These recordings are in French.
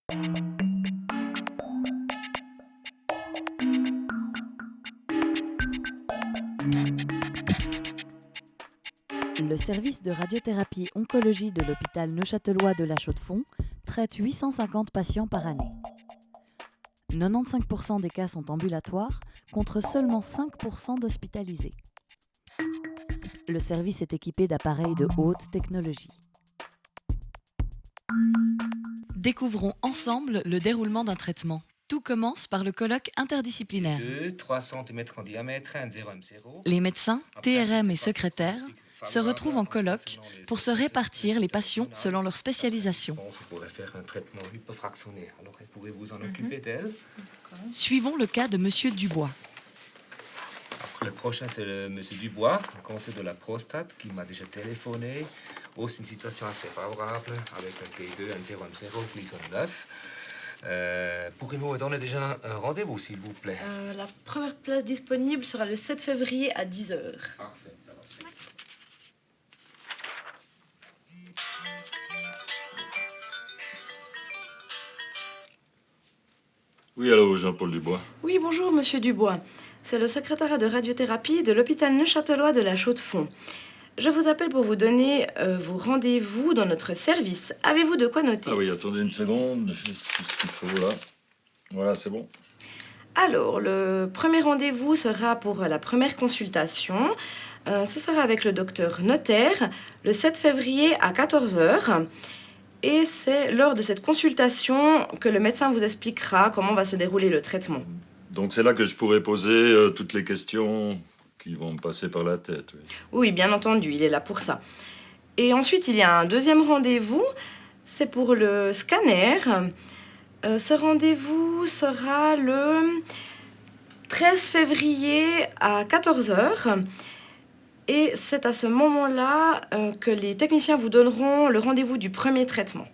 Le service de radiothérapie oncologie de l'hôpital neuchâtelois de La Chaux-de-Fonds traite 850 patients par année. 95% des cas sont ambulatoires, contre seulement 5% d'hospitalisés. Le service est équipé d'appareils de haute technologie. Découvrons ensemble le déroulement d'un traitement. Tout commence par le colloque interdisciplinaire. 3 cm en diamètre, 1,0 Les médecins, TRM et secrétaires se retrouvent en colloque pour se répartir les patients selon leur spécialisation. On pourrait faire un traitement hypofractionné. Alors, pouvez-vous en occuper d'elle? Suivons le cas de Monsieur Dubois. Le prochain, c'est le Monsieur Dubois, un cancer de la prostate, qui m'a déjà téléphoné. Oh, c'est une situation assez favorable, avec un T2, 1,0, glisson 9. Pourriez-vous me donner déjà un rendez-vous, s'il vous plaît? La première place disponible sera le 7 février à 10h. Parfait, ça va. Oui, allô, Jean-Paul Dubois. Oui, bonjour, monsieur Dubois. C'est le secrétariat de radiothérapie de l'hôpital neuchâtelois de La Chaux-de-Fonds. Je vous appelle pour vous donner vos rendez-vous dans notre service. Avez-vous de quoi noter? Ah oui, attendez une seconde, j'ai tout ce qu'il faut là. Voilà, c'est bon. Alors, le premier rendez-vous sera pour la première consultation. Ce sera avec le docteur Notaire, le 7 février à 14h. Et c'est lors de cette consultation que le médecin vous expliquera comment va se dérouler le traitement. Donc c'est là que je pourrais poser toutes les questions qui vont me passer par la tête. Oui. Oui, bien entendu, il est là pour ça. Et ensuite, il y a un deuxième rendez-vous, c'est pour le scanner. Ce rendez-vous sera le 13 février à 14h. Et c'est à ce moment-là que les techniciens vous donneront le rendez-vous du premier traitement.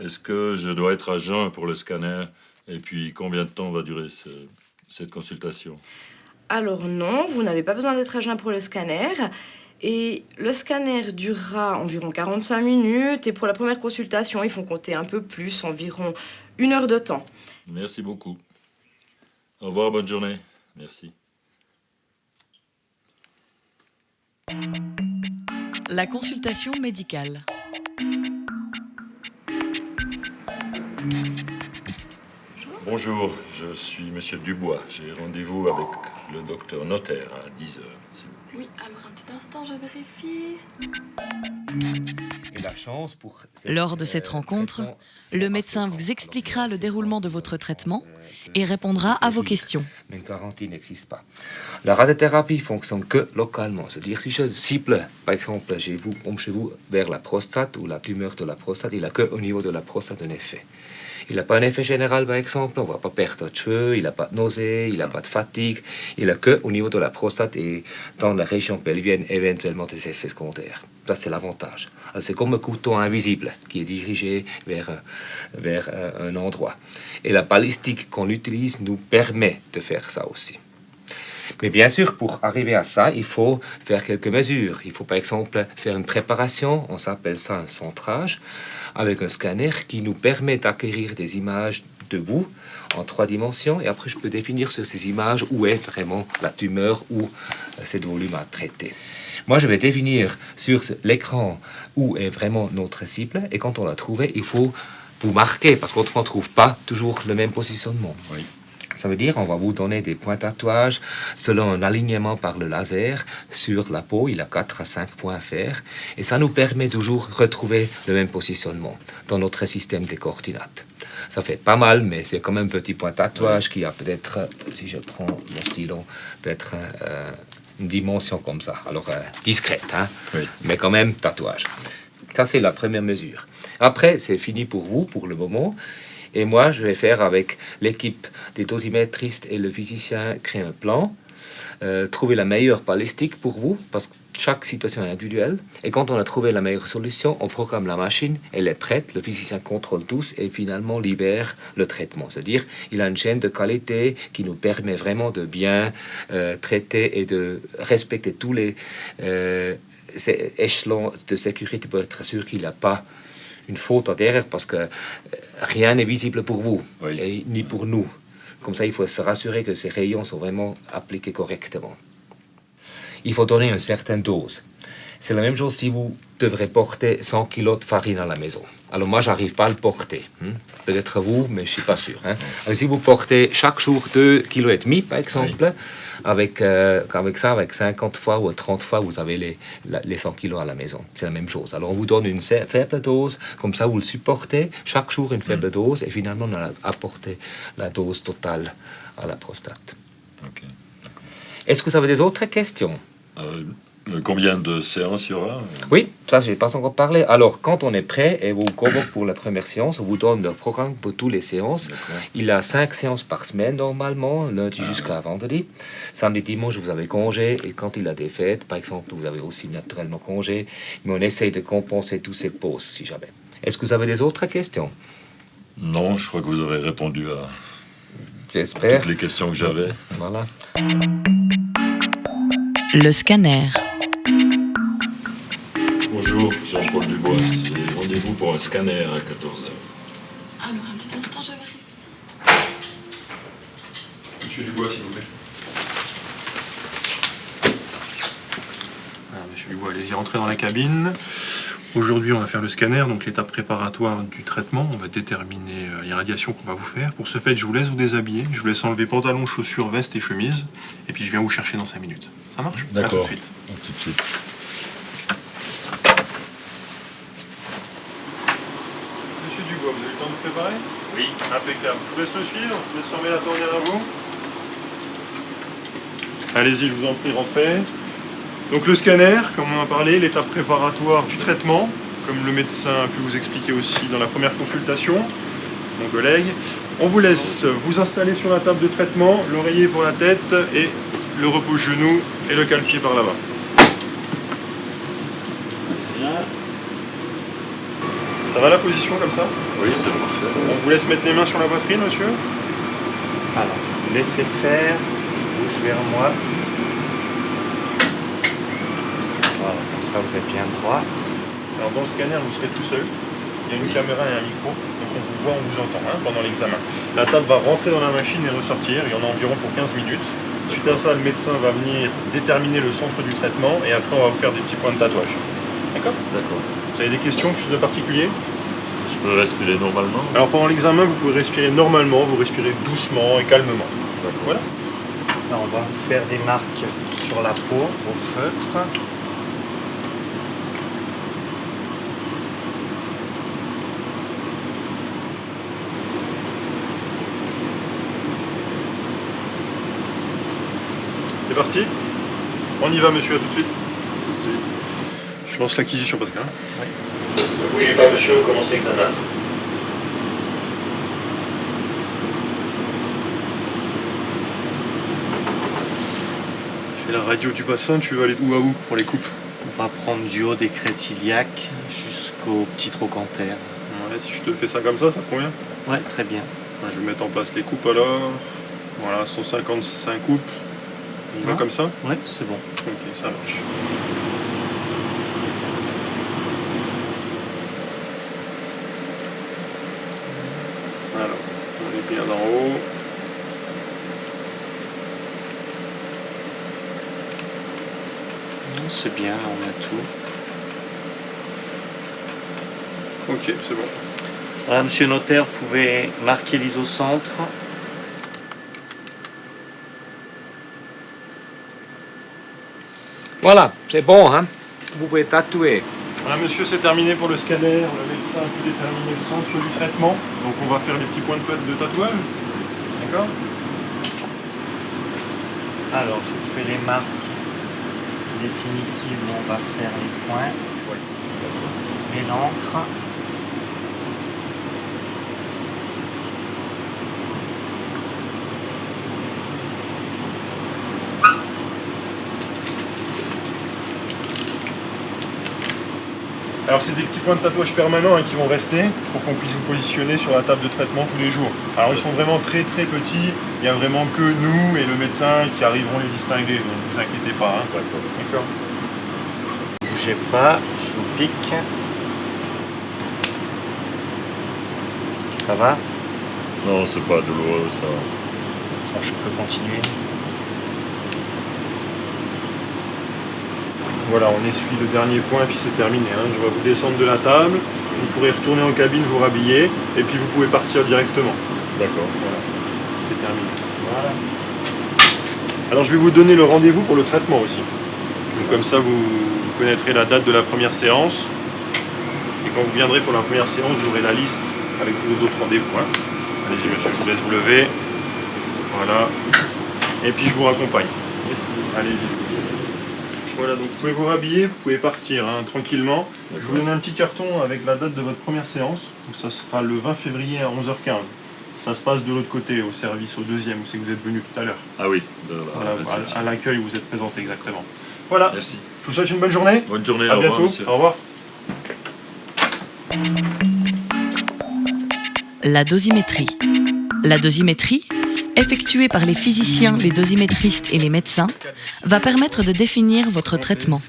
Est-ce que je dois être à jeun pour le scanner? Et puis combien de temps va durer cette consultation? Alors non, vous n'avez pas besoin d'être à jeun pour le scanner. Et le scanner durera environ 45 minutes. Et pour la première consultation, ils font compter un peu plus, environ 1 heure de temps. Merci beaucoup. Au revoir, bonne journée. Merci. La consultation médicale. Bonjour, je suis Monsieur Dubois. J'ai rendez-vous avec le docteur Notaire à 10h. Oui, alors un petit instant, je vérifie. Et la chance pour Lors de cette rencontre, le médecin vous expliquera le déroulement de votre traitement et répondra à vos questions. Mais une garantie n'existe pas. La radiothérapie fonctionne que localement. C'est-à-dire si je cible, par exemple, chez vous vers la prostate ou la tumeur de la prostate, il n'a qu'au niveau de la prostate un effet. Il n'a pas un effet général, par exemple, on ne va pas perdre de cheveux, il n'a pas de nausée, il n'a pas de fatigue. Il n'a qu'au niveau de la prostate et dans la région pelvienne, éventuellement des effets secondaires. Ça, c'est l'avantage. C'est comme un couteau invisible qui est dirigé vers un endroit. Et la balistique qu'on utilise nous permet de faire ça aussi. Mais bien sûr, pour arriver à ça, il faut faire quelques mesures. Il faut par exemple faire une préparation, on s'appelle ça un centrage, avec un scanner qui nous permet d'acquérir des images de vous en 3 dimensions. Et après, je peux définir sur ces images où est vraiment la tumeur ou cette volume à traiter. Moi, je vais définir sur l'écran où est vraiment notre cible. Et quand on l'a trouvé, il faut vous marquer, parce qu'on ne trouve pas toujours le même positionnement. Oui. Ça veut dire qu'on va vous donner des points tatouages selon un alignement par le laser sur la peau. Il a 4 à 5 points à faire. Et ça nous permet toujours de retrouver le même positionnement dans notre système des coordinates. Ça fait pas mal, mais c'est quand même un petit point tatouage qui a peut-être, si je prends mon stylo, peut-être une dimension comme ça. Alors, discrète, hein, Oui. mais quand même tatouage. Ça, c'est la première mesure. Après, c'est fini pour vous, pour le moment. Et moi, je vais faire avec l'équipe des dosimétristes et le physicien, créer un plan, trouver la meilleure balistique pour vous, parce que chaque situation est individuelle. Et quand on a trouvé la meilleure solution, on programme la machine, elle est prête, le physicien contrôle tous et finalement libère le traitement. C'est-à-dire, il a une chaîne de qualité qui nous permet vraiment de bien traiter et de respecter tous les échelons de sécurité pour être sûr qu'il n'y a pas une faute derrière parce que rien n'est visible pour vous, Oui. et ni pour nous. Comme ça, il faut se rassurer que ces rayons sont vraiment appliqués correctement. Il faut donner une certaine dose. C'est la même chose si vous devrez porter 100 kg de farine à la maison. Alors moi, j'arrive pas à le porter. Peut-être vous, mais je suis pas sûr. Alors si vous portez chaque jour 2,5 kg, par exemple, avec 50 fois ou 30 fois, vous avez les 100 kg à la maison. C'est la même chose. Alors on vous donne une faible dose, comme ça vous le supportez, chaque jour une faible dose, et finalement on a apporté la dose totale à la prostate. Ok. Est-ce que vous avez des autres questions? Combien de séances il y aura? Oui, ça, je n'ai pas encore parlé. Alors, quand on est prêt et vous convoque pour la première séance, on vous donne le programme pour toutes les séances. D'accord. Il a 5 séances par semaine, normalement, lundi jusqu'à vendredi. Samedi, dimanche, vous avez congé. Et quand il a des fêtes, par exemple, vous avez aussi naturellement congé. Mais on essaye de compenser tous ces pauses, si jamais. Est-ce que vous avez des autres questions? Non, je crois que vous avez répondu à J'espère. toutes les questions que j'avais. Voilà. Le scanner. Bonjour, Jean-Paul Dubois. J'ai rendez-vous pour un scanner à 14h. Alors, un petit instant, je vérifie. Monsieur Dubois, s'il vous plaît. Alors, monsieur Dubois, allez-y, rentrez dans la cabine. Aujourd'hui, on va faire le scanner, donc l'étape préparatoire du traitement. On va déterminer les radiations qu'on va vous faire. Pour ce fait, je vous laisse vous déshabiller. Je vous laisse enlever pantalon, chaussures, veste et chemise. Et puis, je viens vous chercher dans 5 minutes. Ça marche? À tout de suite. À tout de suite. Monsieur Dubois, vous avez le temps de préparer? Oui. Impeccable. Je vous laisse le suivre. Je vous laisse fermer la porte derrière vous. Allez-y, je vous en prie, rentrez. Donc le scanner, comme on en a parlé, l'étape préparatoire du traitement, comme le médecin a pu vous expliquer aussi dans la première consultation, mon collègue. On vous laisse vous installer sur la table de traitement, l'oreiller pour la tête et le repose-genou et le cale-pied par là-bas. Ça va la position comme ça? Oui, c'est parfait. On vous laisse mettre les mains sur la poitrine, monsieur? Alors, laissez faire, bouge vers moi. Voilà, comme ça vous êtes bien droit. Alors dans le scanner, vous serez tout seul. Il y a une caméra et un micro, donc on vous voit, on vous entend pendant l'examen. La table va rentrer dans la machine et ressortir, il y en a environ pour 15 minutes. Suite à ça, le médecin va venir déterminer le centre du traitement et après on va vous faire des petits points de tatouage. D'accord? D'accord. Vous avez des questions, quelque chose de particulier? Est-ce que je peux respirer normalement? Alors pendant l'examen, vous pouvez respirer normalement, vous respirez doucement et calmement. Voilà. Alors, on va vous faire des marques sur la peau, au feutre. C'est parti? On y va, monsieur, à tout de suite. Je lance l'acquisition, Pascal. Oui. Ne bougez pas, monsieur, commencez l'examen. Je fais la radio du bassin, tu veux aller où à où pour les coupes? On va prendre du haut des crêtes iliaques jusqu'au petit trochanter. Ouais, si je te fais ça comme ça te convient? Ouais, très bien. Ouais, je vais mettre en place les coupes alors. Voilà, 155 coupes. On va comme ça? Ouais, c'est bon. Ok, ça marche. Alors, on est bien en haut. C'est bien, on a tout. Ok, c'est bon. Voilà, monsieur le notaire, vous pouvez marquer l'isocentre. Voilà, c'est bon, hein? Vous pouvez tatouer. Voilà, monsieur, c'est terminé pour le scanner. Le médecin a pu déterminer le centre du traitement. Donc, on va faire les petits points de tatouage. D'accord? Alors, je vous fais les marques définitives où on va faire les points. Je mets l'encre. Alors c'est des petits points de tatouage permanents qui vont rester pour qu'on puisse vous positionner sur la table de traitement tous les jours. Alors ils sont vraiment très petits, il n'y a vraiment que nous et le médecin qui arriveront les distinguer, donc ne vous inquiétez pas. D'accord. Bougez pas, je vous pique. Ça va? Non, c'est pas douloureux, ça. Bon, je peux continuer. Voilà, on essuie le dernier point et puis c'est terminé. Hein. Je vais vous descendre de la table, vous pourrez retourner en cabine, vous rhabiller, et puis vous pouvez partir directement. D'accord. Voilà, c'est terminé. Voilà. Alors je vais vous donner le rendez-vous pour le traitement aussi. Donc, comme ça, vous connaîtrez la date de la première séance. Et quand vous viendrez pour la première séance, j'aurai la liste avec tous les autres rendez-vous. Hein. Allez-y monsieur, je vous laisse vous lever. Voilà. Et puis je vous raccompagne. Allez-y. Voilà, donc vous pouvez vous rhabiller, vous pouvez partir hein, tranquillement. Je vous donne un petit carton avec la date de votre première séance. Donc ça sera le 20 février à 11h15. Ça se passe de l'autre côté, au service, au deuxième, où c'est que vous êtes venu tout à l'heure. Ah oui, Voilà, à l'accueil où vous êtes présenté exactement. Voilà, merci. je vous souhaite une bonne journée. Bonne journée, À au revoir, bientôt, monsieur. au revoir. La dosimétrie. La dosimétrie, effectuée par les physiciens, les dosimétristes et les médecins, va permettre de définir votre traitement.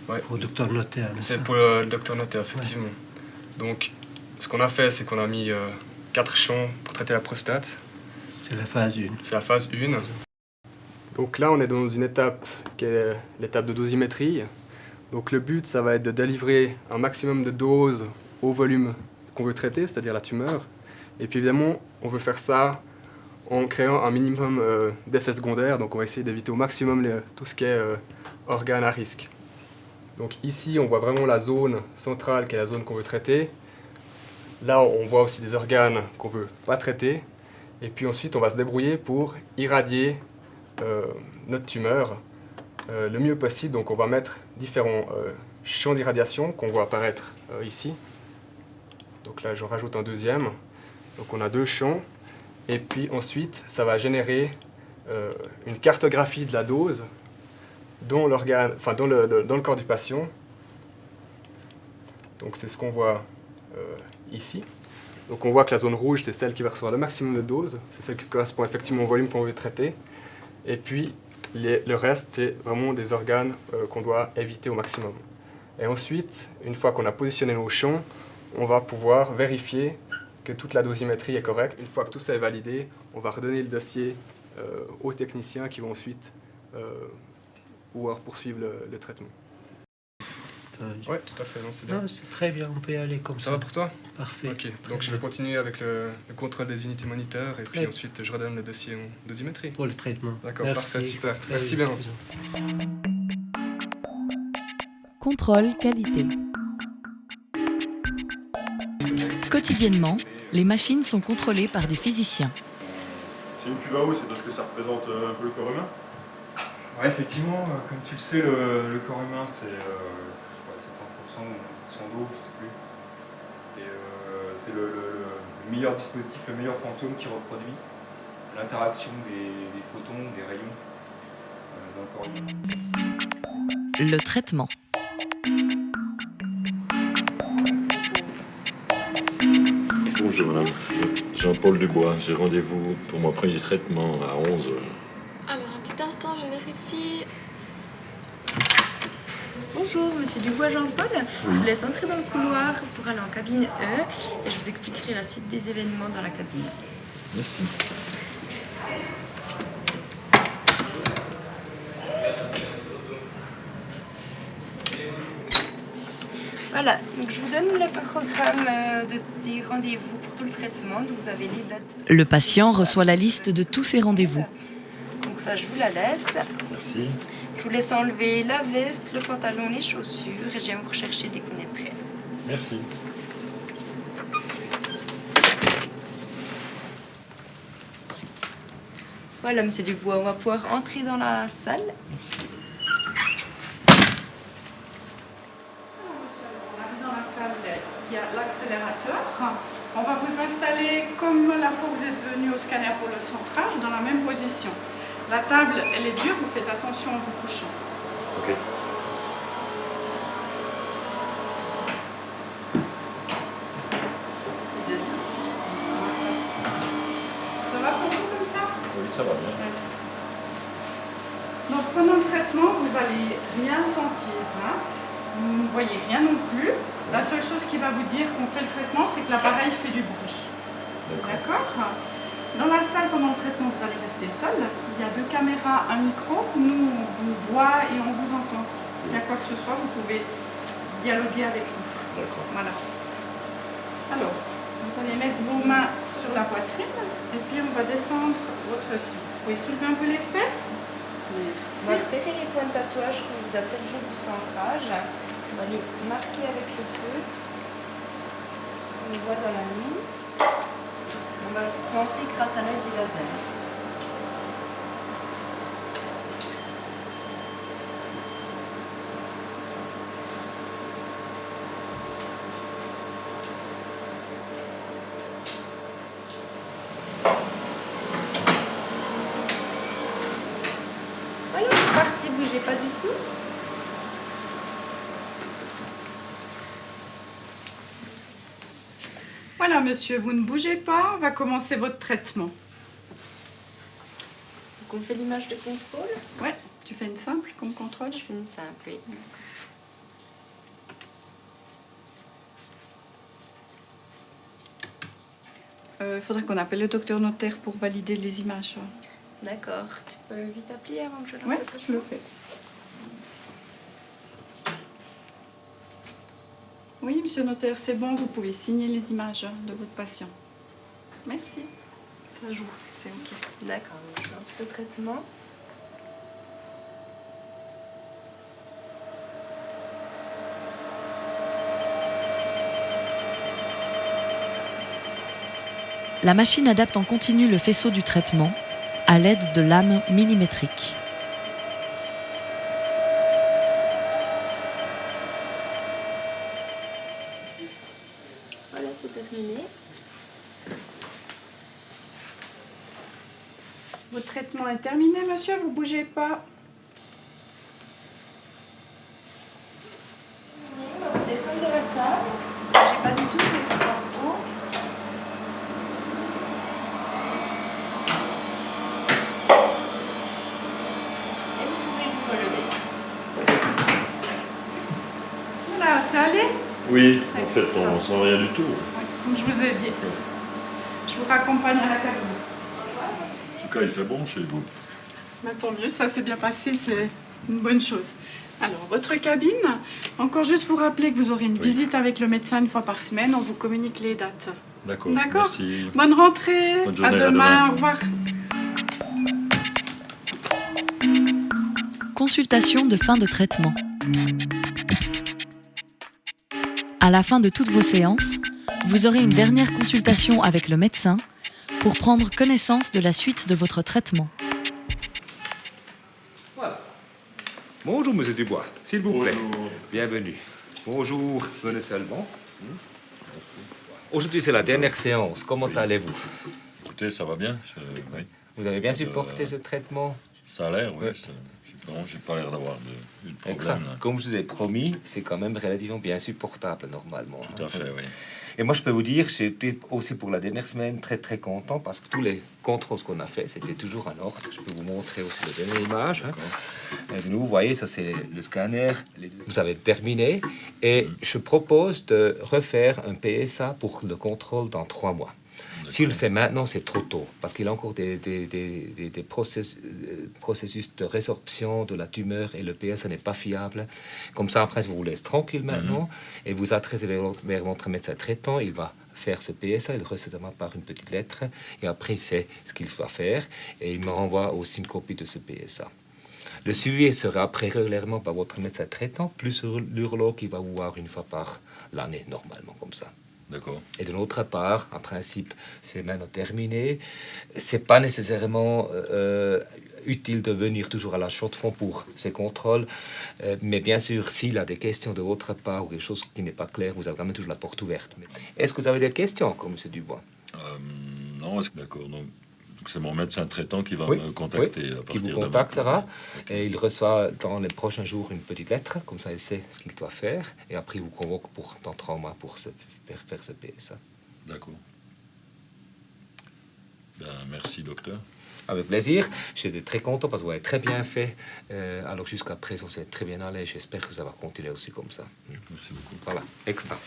Ouais. Pour le docteur Notaire. C'est pour le docteur Notaire, effectivement. Ouais. Donc, ce qu'on a fait, c'est qu'on a mis 4 champs pour traiter la prostate. C'est la phase 1. C'est la phase 1. Donc là, on est dans une étape qui est l'étape de dosimétrie. Donc le but, ça va être de délivrer un maximum de doses au volume qu'on veut traiter, c'est-à-dire la tumeur. Et puis évidemment, on veut faire ça en créant un minimum d'effets secondaires. Donc on va essayer d'éviter au maximum tout ce qui est organes à risque. Donc ici, on voit vraiment la zone centrale qui est la zone qu'on veut traiter. Là, on voit aussi des organes qu'on veut pas traiter. Et puis ensuite, on va se débrouiller pour irradier notre tumeur le mieux possible. Donc on va mettre différents champs d'irradiation qu'on voit apparaître ici. Donc là, j'en rajoute un deuxième. Donc on a 2 champs. Et puis ensuite, ça va générer une cartographie de la dose dans l'organe, enfin dans le corps du patient. Donc c'est ce qu'on voit ici. Donc on voit que la zone rouge, c'est celle qui va recevoir le maximum de doses. C'est celle qui correspond effectivement au volume qu'on veut traiter. Et puis le reste, c'est vraiment des organes qu'on doit éviter au maximum. Et ensuite, une fois qu'on a positionné nos champs, on va pouvoir vérifier que toute la dosimétrie est correcte. Une fois que tout ça est validé, on va redonner le dossier aux techniciens qui vont ensuite pouvoir poursuivre le traitement. Oui, tout à fait, non, c'est bien. Non, c'est très bien, on peut y aller comme ça. Ça va pour toi? Parfait. Ok, donc je vais continuer avec le contrôle des unités moniteurs et puis ensuite je redonne le dossier en dosimétrie. Pour le traitement. D'accord, parfait, super. Merci bien. Contrôle qualité. Quotidiennement, les machines sont contrôlées par des physiciens. C'est une cuve à eau, c'est parce que ça représente un peu le corps humain. Ouais, effectivement, comme tu le sais, le corps humain c'est 70% d'eau, je sais plus. Et c'est le meilleur dispositif, le meilleur fantôme qui reproduit l'interaction des photons, des rayons dans le corps humain. Le traitement. Bonjour madame, Jean-Paul Dubois, j'ai rendez-vous pour mon premier traitement à 11h. Alors, un petit instant, je vérifie. Bonjour, monsieur Dubois Jean-Paul. Je vous laisse entrer dans le couloir pour aller en cabine E et je vous expliquerai la suite des événements dans la cabine. Merci. Voilà, donc je vous donne le programme des rendez-vous pour tout le traitement. Donc vous avez les dates. Le patient reçoit la liste de tous ses rendez-vous. Donc ça, je vous la laisse. Merci. Je vous laisse enlever la veste, le pantalon, les chaussures et je viens vous rechercher dès qu'on est prêt. Merci. Voilà, monsieur Dubois, on va pouvoir entrer dans la salle. Merci. Dans la salle, il y a l'accélérateur. On va vous installer comme la fois où vous êtes venu au scanner pour le centrage, dans la même position. La table, elle est dure, vous faites attention en vous couchant. Ok. Ça va pour vous comme ça? Oui, ça va bien. Donc pendant le traitement, vous n'allez rien sentir. Hein? Vous ne voyez rien non plus. La seule chose qui va vous dire qu'on fait le traitement, c'est que l'appareil fait du bruit. D'accord. Dans la salle, pendant le traitement, vous allez rester seul. Il y a 2 caméras, un micro. Nous, on vous voit et on vous entend. S'il y a quoi que ce soit, vous pouvez dialoguer avec nous. D'accord. Voilà. Alors, vous allez mettre vos mains sur la poitrine et puis on va descendre votre slip. Vous pouvez soulever un peu les fesses. Merci. On va repérer les points de tatouage qu'on vous a fait le jour du centrage. On va les marquer avec le feutre. On les voit dans la nuit. On va se centrer grâce à l'aide du laser. Voilà, c'est parti, bougez pas du tout. Voilà, monsieur, vous ne bougez pas. On va commencer votre traitement. Donc on fait l'image de contrôle. Ouais, tu fais une simple comme contrôle. Je fais une simple, oui. Il faudrait qu'on appelle le docteur notaire pour valider les images. D'accord. Tu peux vite appeler avant que je lance Ouais, le traitement. je le fais. Oui, monsieur le notaire, c'est bon, vous pouvez signer les images de votre patient. Merci. Ça joue, c'est OK. D'accord, je lance le traitement. La machine adapte en continu le faisceau du traitement à l'aide de lames millimétriques. Voilà, c'est terminé. Votre traitement est terminé, monsieur, vous bougez pas. Oui, on va descendre de la table. J'ai pas du tout le corps haut. Et vous pouvez vous relever. Voilà, c'est allé? Oui, en fait, on sent rien du tout. Oui, comme je vous ai dit. Je vous raccompagne à la cabine. En tout cas, il fait bon chez vous. Mais tant mieux, ça s'est bien passé, c'est une bonne chose. Alors, votre cabine, encore juste vous rappeler que vous aurez une visite avec le médecin une fois par semaine, on vous communique les dates. D'accord, D'accord. merci. Bonne rentrée, Bonne journée, à à demain, demain. au revoir. Consultation de fin de traitement. À la fin de toutes vos séances, vous aurez une dernière consultation avec le médecin pour prendre connaissance de la suite de votre traitement. Voilà. Bonjour, monsieur Dubois, s'il vous plaît. Bonjour. Bienvenue. Bonjour, venez seulement. Aujourd'hui, c'est la dernière séance. Comment allez-vous? Écoutez, ça va bien. Oui. Vous avez bien supporté ce traitement? Ça a l'air, oui. J'ai pas l'air d'avoir eu de problème. Exact. Là. Comme je vous ai promis, c'est quand même relativement bien supportable normalement. Tout à fait, oui. Et moi, je peux vous dire, j'étais aussi pour la dernière semaine très très content parce que tous les contrôles qu'on a fait, c'était toujours en ordre. Je peux vous montrer aussi la dernière image. Et nous, vous voyez, ça c'est le scanner. Vous avez terminé. Et je propose de refaire un PSA pour le contrôle dans 3 mois. S'il le fait maintenant, c'est trop tôt, parce qu'il a encore des processus de résorption de la tumeur et le PSA n'est pas fiable. Comme ça, après, je vous laisse tranquille maintenant et vous adressez vers votre médecin traitant. Il va faire ce PSA, il recevra par une petite lettre et après, il sait ce qu'il va faire et il me renvoie aussi une copie de ce PSA. Le suivi sera après régulièrement par votre médecin traitant, plus l'urologue qui va vous voir une fois par l'année, normalement, comme ça. D'accord. Et de notre part, en principe, c'est maintenant terminé. C'est pas nécessairement utile de venir toujours à la chaux-de-fonds pour ces contrôles, mais bien sûr, s'il a des questions de votre part ou quelque chose qui n'est pas clair, vous avez quand même toujours la porte ouverte. Est-ce que vous avez des questions encore, M. Dubois? Non, d'accord. Donc c'est mon médecin traitant qui va me contacter. Oui, qui vous contactera. Et il reçoit dans les prochains jours une petite lettre, comme ça il sait ce qu'il doit faire. Et après, il vous convoque dans 3 mois pour faire ce PSA. D'accord. Ben, Merci, docteur. Avec plaisir. J'étais très content parce que vous avez très bien fait. Alors jusqu'à présent, vous êtes très bien allé. J'espère que ça va continuer aussi comme ça. Merci beaucoup. Voilà, extra.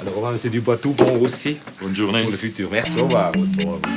Alors, au revoir, M. Dubois. Tout bon aussi. Bonne journée. Pour le futur. Merci, au revoir aussi. Au revoir.